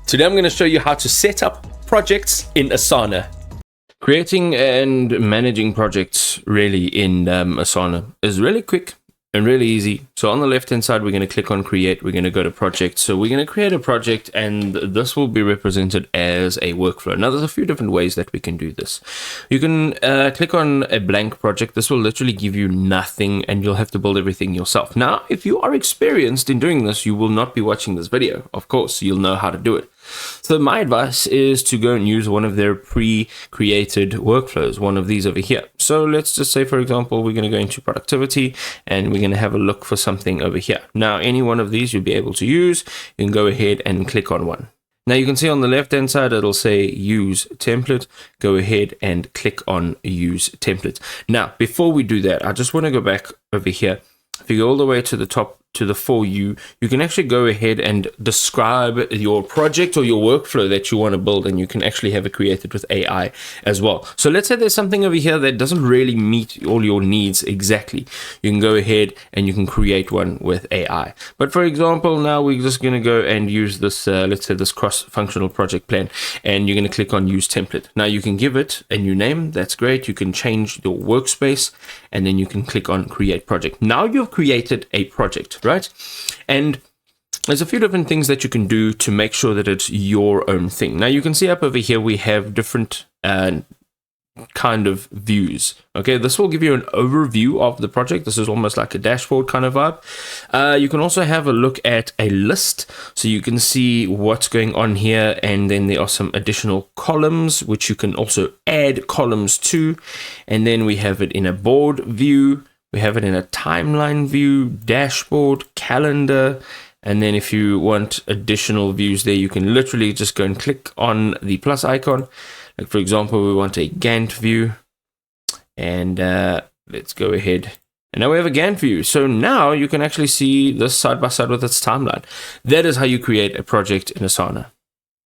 Today I'm going to show you how to set up projects in Asana. Creating and managing projects really in Asana is really quick and really easy. So on the left hand side, we're going to click on create. We're going to go to project. So we're going to create a project, and this will be represented as a workflow. Now there's a few different ways that we can do this. You can click on a blank project. This will literally give you nothing and you'll have to build everything yourself. Now, if you are experienced in doing this, you will not be watching this video. Of course, you'll know how to do it. So my advice is to go and use one of their pre-created workflows, one of these over here. So let's just say, for example, we're going to go into productivity and we're going to have a look for something over here. Now, any one of these you'll be able to use. You can go ahead and click on one. Now you can see on the left hand side, it'll say use template. Go ahead and click on use template. Now, before we do that, I just want to go back over here. If you go all the way to the top, to the for you can actually go ahead and describe your project or your workflow that you want to build, and you can actually have it created with AI as well. So let's say there's something over here that doesn't really meet all your needs exactly. You can go ahead and you can create one with AI. But for example, now we're just going to go and use this, let's say this cross-functional project plan, and you're going to click on use template. Now you can give it a new name. That's great. You can change your workspace, and then you can click on create project. Now you've created a project, right? And there's a few different things that you can do to make sure that it's your own thing. Now you can see up over here we have different kind of views. Okay, this will give you an overview of the project. This is almost like a dashboard kind of vibe. You can also have a look at a list, so you can see what's going on here, and then there are some additional columns which you can also add columns to. And then we have it in a board view. We have it in a timeline view, dashboard, calendar, and then if you want additional views there, you can literally just go and click on the plus icon. Like for example, we want a Gantt view, and let's go ahead. And now we have a Gantt view. So now you can actually see this side by side with its timeline. That is how you create a project in Asana.